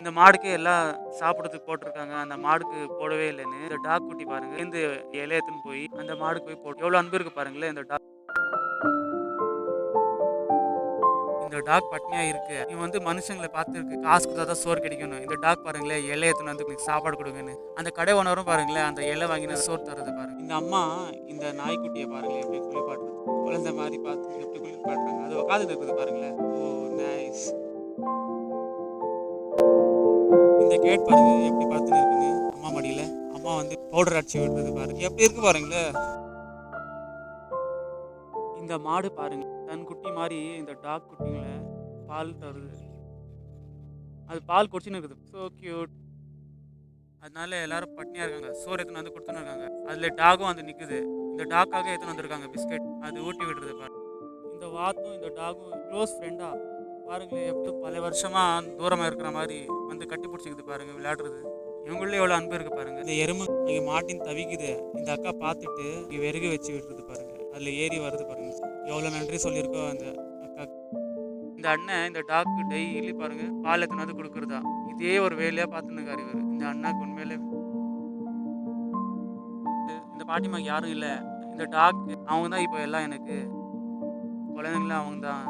இந்த மாடுக்கு எல்லாம் சாப்பிடுறதுக்கு போட்டிருக்காங்க. அந்த மாடுக்கு போடவே இல்லன்னு. இந்த டாக் குட்டி பாருங்க. இந்த இலைய எடுத்துன்னு போய் அந்த மாடுக்கு போய் போட்டு எவ்வளோ அன்பு இருக்கு பாருங்களேன் இந்த டாக். இந்த டாக் பட்னியா இருக்கு. இவன் வந்து மனுஷங்கள பார்த்துருக்கு. காசு குடுத்தா தான் சோறு கிடைக்கும்னு. இந்த டாக் பாருங்களேன், இலைய எடுத்துன்னு வந்து எனக்கு சாப்பாடு குடுங்கன்னு. அந்த கடை ஓனரும் பாருங்களேன், அந்த இலை வாங்கின்னு சோறு தர்றது பாருங்க. இந்த அம்மா இந்த நாய்க்குட்டிய பாருங்களேன் எப்படி குளிப்பாட்டுது. குழந்தை மாரி பார்த்து எப்படி குளிப்பாட்டுறாங்க. அது உட்காந்துட்டு இருக்குது பாருங்களேன். ஓ நைஸ். இந்த கேட் பாருங்க எப்படி பார்த்துன்னு இருக்குன்னு அம்மா மடியில. அம்மா வந்து பவுடர் அடிச்சு விடுறது பாருங்க. எப்படி இருக்கு பாருங்களேன். இந்த மாடு பாருங்க. தன் குட்டி மாரி இந்த டாக் குட்டிங்கள பால் தருது. அது பால் குடிச்சுன்னு இருக்குது. So cute. அதனால எல்லாரும் பட்னியா இருக்காங்க. சோறு எடுத்துன்னு வந்து குடுத்துன்னு இருக்காங்க. அதுல டாகும் வந்து நிக்குது. இந்த டாக்காக எடுத்துன்னு வந்திருக்காங்க பிஸ்கட். அது ஊட்டி விடுறது பாருங்க. இந்த வாத்தும் இந்த டாகும் க்ளோஸ் ஃப்ரெண்டா. பாருங்களேன் எப்படி பல வருஷமா தூரமா இருக்கிற மாரி வந்து கட்டி பிடிச்சிக்குது பாருங்க விளையாடுறது. இவங்களே எவ்வளோ அன்பு இருக்கு பாருங்க. இந்த எருமை இங்க மாட்டின் தவிக்குது. இந்த அக்கா பார்த்துட்டு இங்க விறகு வச்சு விட்டுருது பாருங்க. அதுல ஏறி வருது பாருங்க. எவ்வளோ நன்றி சொல்லியிருக்கோ அந்த அக்கா. இந்த அண்ணன் இந்த டாக்கு டெய்லி பாருங்க பால் எடுத்துன்னு வந்து குடுக்குறதா. இதே ஒரு வேலையா பார்த்துன்னு இருக்காரு இவரு. இந்த அண்ணாக்கு உண்மையிலே இந்த பாட்டிமாக்கு யாரும் இல்ல. இந்த டாக் அவங்க தான் இப்போ எல்லாம் எனக்கு. குழந்தைங்கலாம் அவங்க தான்.